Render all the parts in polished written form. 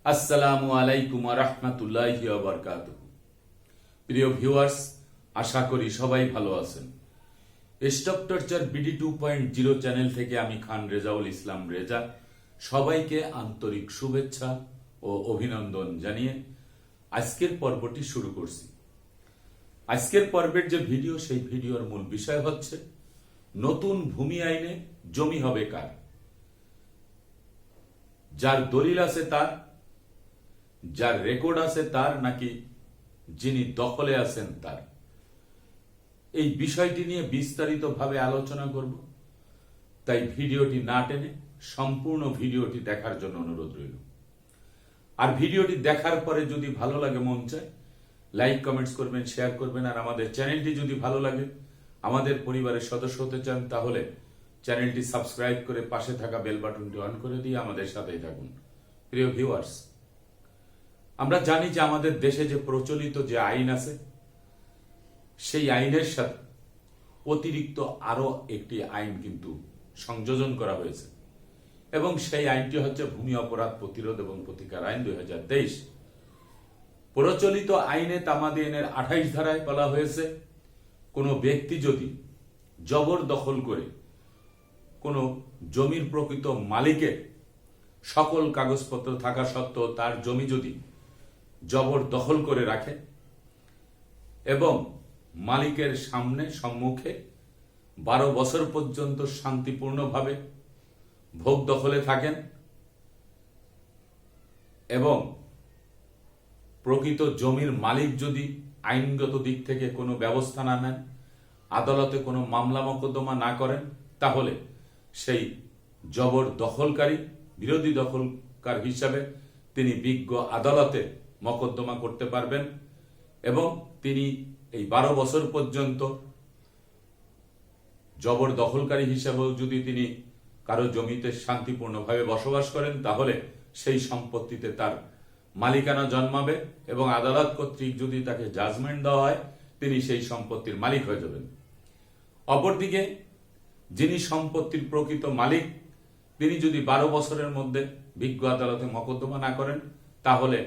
আসসালামু আলাইকুম ওয়া রাহমাতুল্লাহি ওয়া বারাকাতুহু। প্রিয় ভিউয়ার্স, আশা করি সবাই ভালো আছেন। স্টক টর্চার বিডি 2.0 চ্যানেল থেকে আমি খান রেজাউল ইসলাম রেজা সবাইকে আন্তরিক শুভেচ্ছা ও অভিনন্দন জানিয়ে আজকের পর্বটি শুরু করছি। আজকের পর্বের যে ভিডিও, সেই ভিডিওর মূল বিষয় হচ্ছে নতুন ভূমি আইনে জমি হবে কার, যার দলিল আছে তার, যার রেকর্ড আছে তার, নাকি যিনি দখলে আছেন তার। এই বিষয়টি নিয়ে বিস্তারিতভাবে আলোচনা করব, তাই ভিডিওটি না টেনে সম্পূর্ণ ভিডিওটি দেখার জন্য অনুরোধ রইল। আর ভিডিওটি দেখার পরে যদি ভালো লাগে, মন চায়, লাইক কমেন্টস করবেন, শেয়ার করবেন। আর আমাদের চ্যানেলটি যদি ভালো লাগে, আমাদের পরিবারের সদস্য হতে চান, তাহলে চ্যানেলটি সাবস্ক্রাইব করে পাশে থাকা বেল বাটনটি অন করে দিয়ে আমাদের সাথেই থাকুন। প্রিয় ভিউয়ার্স, আমরা জানি যে আমাদের দেশে যে প্রচলিত যে আইন আছে, সেই আইনের সাথে অতিরিক্ত আরো একটি আইন কিন্তু সংযোজন করা হয়েছে, এবং সেই আইনটি হচ্ছে ভূমি অপরাধ প্রতিরোধ এবং প্রতিকার আইন 2023। প্রচলিত আইনে তামাদি আইনের 28 ধারায় বলা হয়েছে, কোনো ব্যক্তি যদি জবরদখল করে কোনো জমির প্রকৃত মালিকের সকল কাগজপত্র থাকা সত্ত্বেও তার জমি যদি জবরদখল করে রাখে এবং মালিকের সম্মুখে 12 বছর পর্যন্ত শান্তিপূর্ণভাবে ভোগ দখলে থাকেন এবং প্রকৃত জমির মালিক যদি আইনগত দিক থেকে কোনো ব্যবস্থা না নেন, আদালতে কোনো মামলা মোকদ্দমা না করেন, তাহলে সেই জবরদখলকারী বিরোধী দখলকার হিসাবে তিনি বিজ্ঞ আদালতে মোকদ্দমা করতে পারবেন এবং তিনি এই 12 বছর পর্যন্ত জবরদখলকারী হিসাবেও যদি তিনি কারো জমিতে শান্তিপূর্ণভাবে বসবাস করেন, তাহলে সেই সম্পত্তিতে তার মালিকানা জন্মাবে এবং আদালত কর্তৃক যদি তাকে জাজমেন্ট দেওয়া হয়, তিনি সেই সম্পত্তির মালিক হয়ে যাবেন। অপরদিকে যিনি সম্পত্তির প্রকৃত মালিক, তিনি যদি 12 বছরের মধ্যে বিজ্ঞ আদালতে মোকদ্দমা না করেন, তাহলে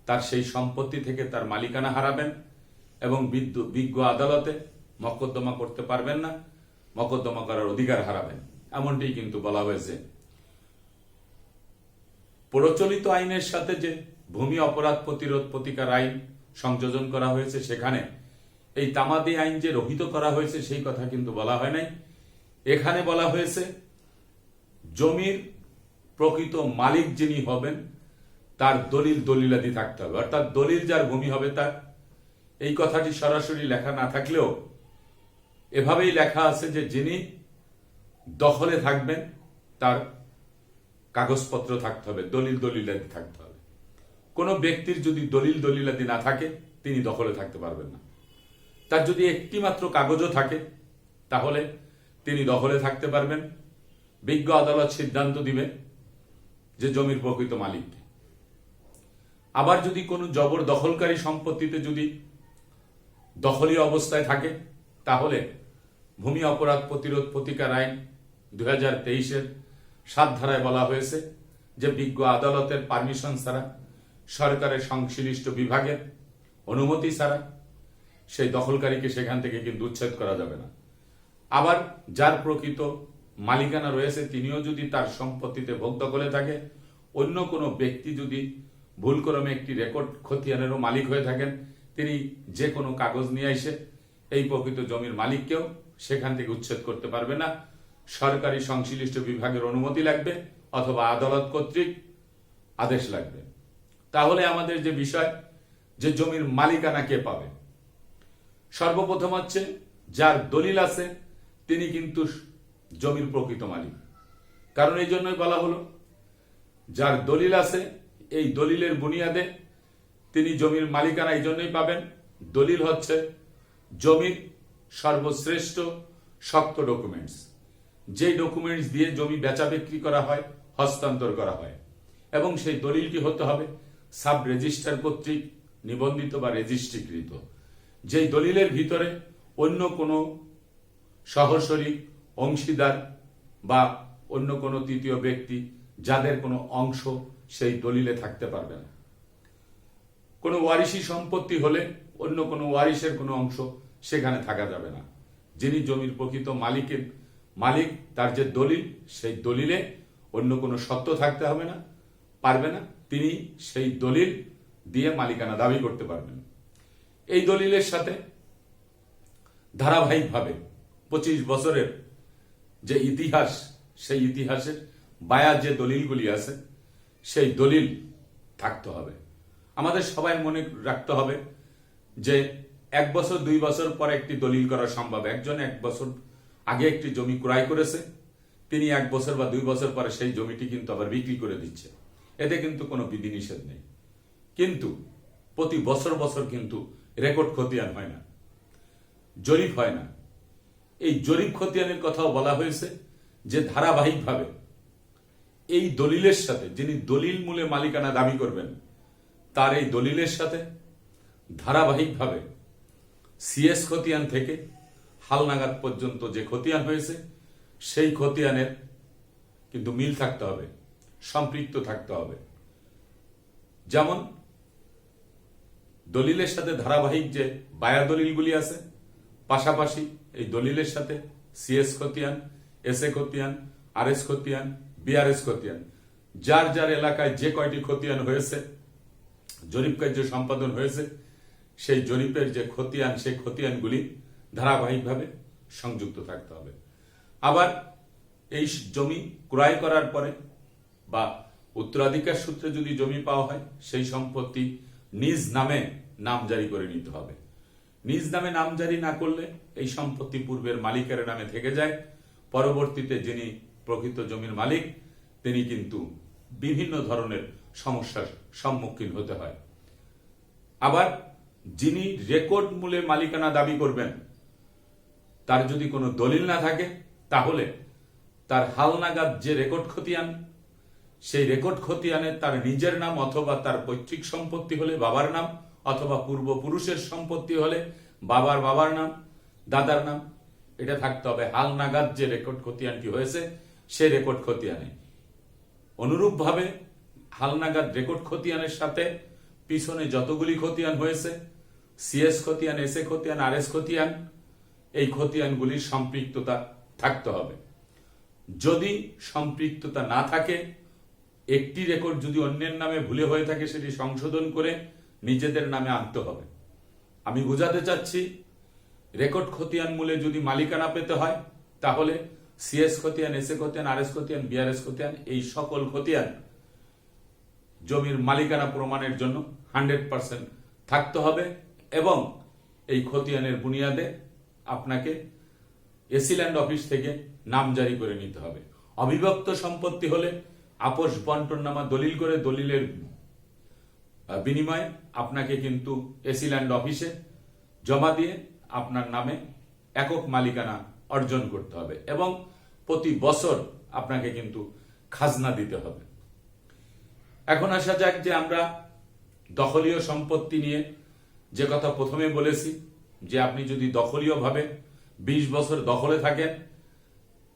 তার সেই সম্পত্তি থেকে তার মালিকানা হারাবেন এবং বিজ্ঞ আদালতে মোকদ্দমা করতে পারবেন না, মোকদ্দমা করার অধিকার হারাবেন। এমনটি কিন্তু বলা হয়েছে। প্রচলিত আইনের সাথে যে ভূমি অপরাধ প্রতিরোধ প্রতিকার আইন সংযোজন করা হয়েছে, সেখানে এই তামাদি আইন যে রহিত করা হয়েছে সেই কথা কিন্তু বলা হয় নাই। এখানে বলা হয়েছে জমির প্রকৃত মালিক যিনি হবেন তার দলিলাদি থাকতে হবে, অর্থাৎ দলিল যার ভূমি হবে তার। এই কথাটি সরাসরি লেখা না থাকলেও এভাবেই লেখা আছে যে যিনি দখলে থাকবেন তার কাগজপত্র থাকতে হবে, দলিলাদি থাকতে হবে। কোনো ব্যক্তির যদি দলিলাদি না থাকে, তিনি দখলে থাকতে পারবেন না। তার যদি একটি মাত্র কাগজও থাকে, তাহলে তিনি দখলে থাকতে পারবেন। বিজ্ঞ আদালত সিদ্ধান্ত দিবে যে জমির প্রকৃত মালিককে। আবার যদি কোনো জবরদখলকারী সম্পত্তিতে যদি দখলি অবস্থায় থাকে, তাহলে ভূমি অপরাধ প্রতিরোধ প্রতিকার আইন 2023-এর 7 ধারায় বলা হয়েছে যে বিজ্ঞ আদালতের পারমিশন ছাড়া, সরকারের সংশ্লিষ্ট বিভাগের অনুমতি ছাড়া সেই দখলকারীকে সেখান থেকে কিন্তু উচ্ছেদ করা যাবে না। আবার যার প্রকৃত মালিকানা রয়েছে, তিনিও যদি তার সম্পত্তিতে ভোগ দখলে থাকে, অন্য কোনো ব্যক্তি যদি ভুলক্রমে একটি রেকর্ড খতিয়ানেরও মালিক হয়ে থাকেন, তিনি যে কোনো কাগজ নিয়ে এসে এই প্রকৃত জমির মালিককেও সেখান থেকে উচ্ছেদ করতে পারবে না। সরকারি সংশ্লিষ্ট বিভাগের অনুমতি লাগবে অথবা আদালত কর্তৃক আদেশ লাগবে। তাহলে আমাদের যে বিষয়, যে জমির মালিকানা কে পাবে, সর্বপ্রথম হচ্ছে যার দলিল আছে তিনি কিন্তু জমির প্রকৃত মালিক। কারণ এই জন্যই বলা হলো, যার দলিল আছে এই দলিলের বুনিয়াদে তিনি জমির মালিকানা এই জন্যই পাবেন। দলিল হচ্ছে জমির সর্বশ্রেষ্ঠ শক্ত ডকুমেন্টস, যেই ডকুমেন্টস দিয়ে জমি বেচা বিক্রি করা হয়, হস্তান্তর করা হয়, এবং সেই দলিলটি হতে হবে সাব রেজিস্ট্রার কর্তৃক নিবন্ধিত বা রেজিস্ট্রিকৃত। যেই দলিলের ভিতরে অন্য কোনো সহশরীক, অংশীদার বা অন্য কোনো তৃতীয় ব্যক্তি যাদের কোনো অংশ সেই দলিলে থাকতে পারবে না। কোনো ওয়ারিশি সম্পত্তি হলে অন্য কোনো ওয়ারিশের কোনো অংশ সেখানে থাকা যাবে না। যিনি জমির প্রকৃত মালিক তার যে দলিল, সেই দলিলে অন্য কোনো সত্ত্ব থাকতে হবে না, পারবে না। তিনি সেই দলিল দিয়ে মালিকানা দাবি করতে পারবেন। এই দলিলের সাথে ধারাবাহিকভাবে 25 বছরের যে ইতিহাস, সেই ইতিহাসের বায়ার যে দলিলগুলি আছে সেই দলিল থাকতে হবে। আমাদের সবাই মনে রাখতে হবে যে 1 বছর 2 বছর পরে একটি দলিল করা সম্ভব। একজন 1 বছর আগে একটি জমি ক্রয় করেছে, তিনি 1 বছর বা 2 বছর পরে সেই জমিটি কিন্তু আবার বিক্রি করে দিচ্ছে। এতে কিন্তু কোনো বিধিনিষেধ নেই, কিন্তু প্রতি বছর বছর কিন্তু রেকর্ড খতিয়ান হয় না, জরিপ হয় না। এই জরিপ খতিয়ানের কথাও বলা হয়েছে যে ধারাবাহিকভাবে এই দলিলের সাথে, যিনি দলিল মূলে মালিকানা দাবি করবেন, তার এই দলিলের সাথে ধারাবাহিকভাবে সিএস খতিয়ান থেকে হালনাগাদ পর্যন্ত যে খতিয়ান হয়েছে সেই খতিয়ানের কিন্তু মিল থাকতে হবে, সম্পৃক্ত থাকতে হবে। যেমন দলিলের সাথে ধারাবাহিক যে বায়া দলিলগুলি আছে, পাশাপাশি এই দলিলের সাথে সিএস খতিয়ান, এসএ খতিয়ান, আরএস খতিয়ান, বিআরএস খতিয়ান, যার যার এলাকায় যে কয়টি খতিয়ান হয়েছে, জরিপ কার্য সম্পাদন হয়েছে, সেই জরিপের যে খতিয়ান, সেই খতিয়ানগুলি ধারাবাহিকভাবে সংযুক্ত থাকতে হবে। আবার এই জমি ক্রয় করার পরে বা উত্তরাধিকার সূত্রে যদি জমি পাওয়া হয়, সেই সম্পত্তি নিজ নামে নামজারি করে নিতে হবে। নিজ নামে নামজারি না করলে এই সম্পত্তি পূর্বের মালিকের নামে থেকে যায়। পরবর্তীতে যিনি প্রকৃত জমির মালিক, তিনি কিন্তু বিভিন্ন ধরনের সমস্যার সম্মুখীন হতে হয়। আবার যিনি রেকর্ড মূলে মালিকানা দাবি করবেন, তার যদি কোনো দলিল না থাকে, তাহলে তার হালনাগাদ যে রেকর্ড খতিয়ান, সেই রেকর্ড খতিয়ানে তার নিজের নাম অথবা তার পৈতৃক সম্পত্তি হলে বাবার নাম, অথবা পূর্বপুরুষের সম্পত্তি হলে বাবার নাম, দাদার নাম, এটা থাকতে হবে। হালনাগাদ যে রেকর্ড খতিয়ানটি হয়েছে সেই রেকর্ড খতিয়ানে। অনুরূপভাবে হালনাগাদ রেকর্ড খতিয়ানের সাথে পিছনে যতগুলি খতিয়ান হয়েছে, সিএস খতিয়ান, এসএ খতিয়ান, আরএস খতিয়ান, এই খতিয়ানগুলির সম্পৃক্ততা থাকতে হবে। যদি সম্পৃক্ততা না থাকে, একটি রেকর্ড যদি অন্যের নামে ভুলে হয়ে থাকে, সেটি সংশোধন করে নিজেদের নামে আনতে হবে। আমি বোঝাতে চাচ্ছি, রেকর্ড খতিয়ান মূলে যদি মালিকানা পেতে হয়, তাহলে সিএস খতিয়ান, এসএ খতিয়ান, আরএস খতিয়ান, বিআরএস খতিয়ান, এই সকল খতিয়ান জমির মালিকানা প্রমাণের জন্য 100% থাকতে হবে। এবং এই খতিয়ানের বুনিয়াদে আপনাকে এসিল্যান্ড অফিস থেকে নামজারি করে নিতে হবে। অবিভক্ত সম্পত্তি হলে আপোষ বন্টননামা দলিল করে, দলিলের বিনিময়ে আপনাকে কিন্তু এসিল্যান্ড অফিসে জমা দিয়ে আপনার নামে একক মালিকানা অর্জন করতে হবে এবং প্রতি বছর আপনাকে কিন্তু খাজনা দিতে হবে। এখন আসা যাক যে আমরা দখলীয় সম্পত্তি নিয়ে যে কথা প্রথমে বলেছি, যে আপনি যদি দখলীয়ভাবে 20 বছর দখলে থাকেন,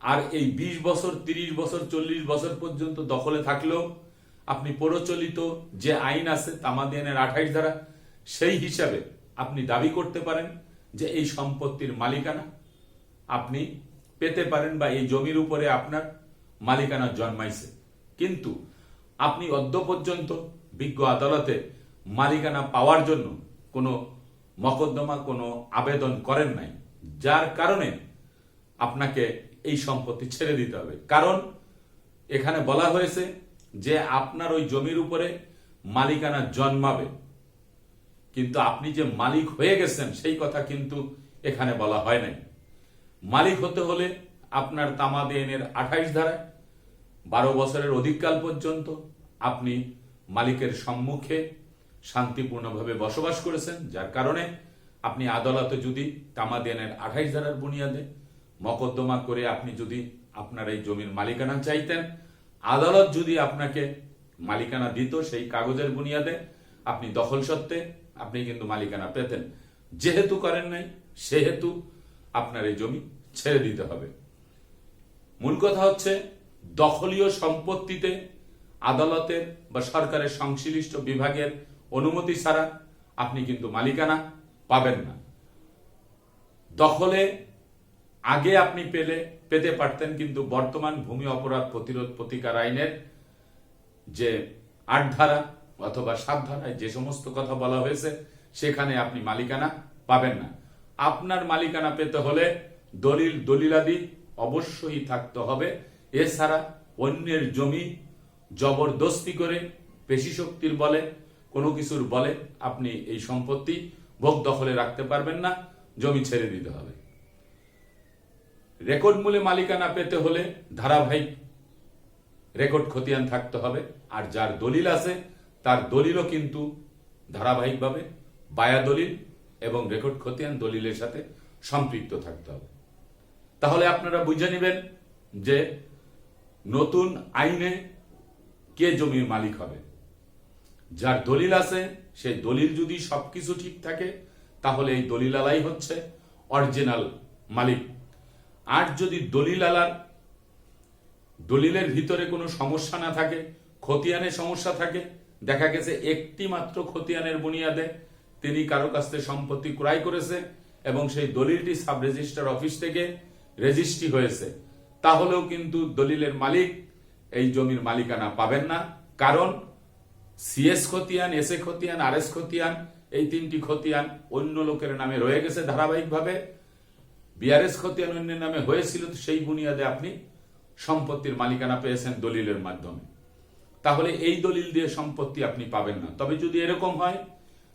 আর এই 20 বছর, 30 বছর, 40 বছর পর্যন্ত দখলে থাকলেও আপনি প্রচলিত যে আইন আছে তামাদি আইনের 28 ধারা, সেই হিসাবে আপনি দাবি করতে পারেন যে এই সম্পত্তির মালিকানা আপনি পেতে পারেন বা এই জমির উপরে আপনার মালিকানা জন্মাইছে। কিন্তু আপনি অদ্য পর্যন্ত বিজ্ঞ আদালতে মালিকানা পাওয়ার জন্য কোনো মকদ্দমা, কোনো আবেদন করেন নাই, যার কারণে আপনাকে এই সম্পত্তি ছেড়ে দিতে হবে। কারণ এখানে বলা হয়েছে যে আপনার ওই জমির উপরে মালিকানা জন্মাবে, কিন্তু আপনি যে মালিক হয়ে গেছেন সেই কথা কিন্তু এখানে বলা হয় নাই। মালিক হতে হলে আপনার তামাদি আইনের 28 ধারায় 12 বছরের অধিককাল পর্যন্ত আপনি মালিকের সম্মুখে শান্তিপূর্ণভাবে বসবাস করেছেন, যার কারণে আপনি আদালতে যদি তামাদি আইনের 28 ধারার বুনিয়াদে মকদ্দমা করে আপনি যদি আপনার এই জমির মালিকানা চাইতেন, আদালত যদি আপনাকে মালিকানা দিত, সেই কাগজের বুনিয়াদে আপনি দখল সত্ত্বে আপনি কিন্তু মালিকানা পেতেন। যেহেতু করেন নাই, সেহেতু আপনার এই জমি ছেড়ে দিতে হবে। মূল কথা হচ্ছে, দখলীয় সম্পত্তিতে আদালতের বা সরকারের সংশ্লিষ্ট বিভাগের অনুমতি ছাড়া আপনি কিন্তু মালিকানা পাবেন না। দখলে আগে আপনি পেতে পারতেন, কিন্তু বর্তমান ভূমি অপরাধ প্রতিরোধ প্রতিকার আইনের যে ৮ ধারা অথবা ৭ ধারায় যে সমস্ত কথা বলা হয়েছে সেখানে আপনি মালিকানা পাবেন না। আপনার মালিকানা পেতে হলে দলিলাদি অবশ্যই থাকতে হবে। এছাড়া অন্যের জমি জবরদস্তি করে পেশি শক্তির বলে কোনো কিছুর বলে আপনি এই সম্পত্তি ভোগ দখলে রাখতে পারবেন না, জমি ছেড়ে দিতে হবে। রেকর্ড মূলে মালিকানা পেতে হলে ধারাবাহিক রেকর্ড খতিয়ান থাকতে হবে, আর যার দলিল আছে তার দলিলও কিন্তু ধারাবাহিকভাবে বায়া দলিল এবং রেকর্ড খতিয়ান দলিলের সাথে সম্পৃক্ত থাকতে হবে। তাহলে আপনারা বুঝে নেবেন যে নতুন আইনে কে জমির মালিক হবে। যার দলিল আছে সেই দলিল যদি সবকিছু ঠিক থাকে তাহলে এই দলিলালাই হচ্ছে অরিজিনাল মালিক। আর যদি দলিলের ভিতরে কোনো সমস্যা না থাকে, খতিয়ানের সমস্যা থাকে, দেখা গেছে একটি মাত্র খতিয়ানের বুনিয়াদে তিনি কারো কাছ থেকে সম্পত্তি ক্রয় করেছে এবং সেই দলিলটি সাব রেজিস্ট্রার অফিস থেকে রেজিস্ট্রি হয়েছে, তাহলেও কিন্তু দলিলের মালিক এই জমির মালিকানা পাবেন না। কারণ সিএস খতিয়ান, এসএ খতিয়ান, আরএস খতিয়ান, এই 3টি খতিয়ান অন্য লোকের নামে রয়ে গেছে ধারাবাহিকভাবে। বিআরএস খতিয়ান অন্যের নামে হয়েছিল, সেই বুনিয়াদে আপনি সম্পত্তির মালিকানা পেয়েছেন দলিলের মাধ্যমে। তাহলে এই দলিল দিয়ে সম্পত্তি আপনি পাবেন না। তবে যদি এরকম হয়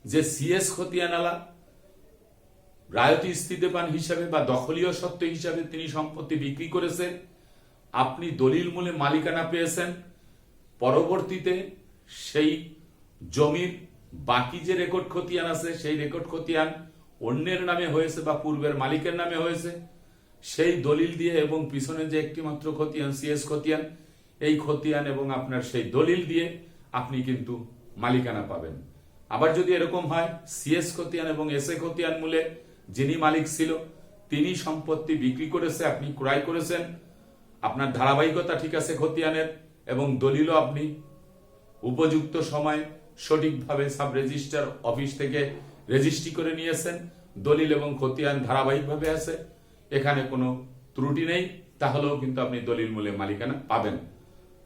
যে সিএস খতিয়ানালা রায়তি স্থিতিবান হিসাবে বা দখলীয় সত্ত্ব হিসাবে তিনি সম্পত্তি বিক্রি করেছেন, আপনি দলিল মূলে মালিকানা পেয়েছেন, পরবর্তীতে সেই জমির বাকি যে রেকর্ড খতিয়ান আছে সেই রেকর্ড খতিয়ান অন্যের নামে হয়েছে বা পূর্বের মালিকের নামে হয়েছে, সেই দলিল দিয়ে এবং পিছনে যে একটি মাত্র খতিয়ান সিএস খতিয়ান, এই খতিয়ান এবং আপনার সেই দলিল দিয়ে আপনি কিন্তু মালিকানা পাবেন। আবার যদি এরকম হয় সিএস খতিয়ান এবং এসএ খতিয়ান মূলে যিনি মালিক ছিল তিনি সম্পত্তি বিক্রি করেছে, আপনি ক্রয় করেছেন, আপনার ধারাবাহিকতা ঠিক আছে খতিয়ানের এবং দলিলও আপনি উপযুক্ত সময় সঠিকভাবে সাব রেজিস্ট্রার অফিস থেকে রেজিস্ট্রি করে নিয়েছেন, দলিল এবং খতিয়ান ধারাবাহিকভাবে আছে, এখানে কোনো ত্রুটি নেই, তাহলেও কিন্তু আপনি দলিল মূলে মালিকানা পাবেন।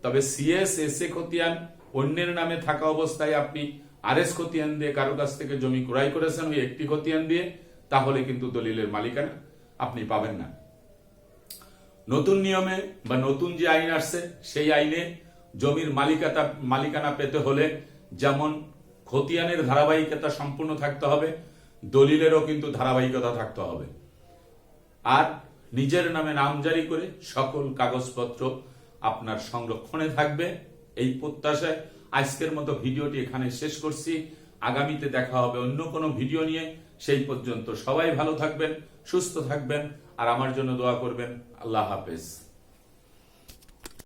তবে সিএস এসএ খতিয়ান অন্যের নামে থাকা অবস্থায় আপনি আরএস খতিয়ান দিয়ে কারো কাছ থেকে জমি ক্রয় করেছেন ওই একটি খতিয়ান দিয়ে, তাহলে কিন্তু দলিলের মালিকানা আপনি পাবেন না। নতুন নিয়মে বা নতুন যে আইন আসছে সেই আইনে জমির মালিকানা পেতে হলে যেমন খতিয়ানের ধারাবাহিকতা সম্পূর্ণ থাকতে হবে, দলিলেরও কিন্তু ধারাবাহিকতা থাকতে হবে। আর নিজের নামে নামজারি করে সকল কাগজপত্র আপনার সংরক্ষণে থাকবে, এই প্রত্যাশায় আজকের মতো ভিডিওটি এখানে শেষ করছি। আগামীতে দেখা হবে অন্য কোনো ভিডিও নিয়ে। সেই পর্যন্ত সবাই ভালো থাকবেন, সুস্থ থাকবেন আর আমার জন্য দোয়া করবেন। আল্লাহ হাফেজ।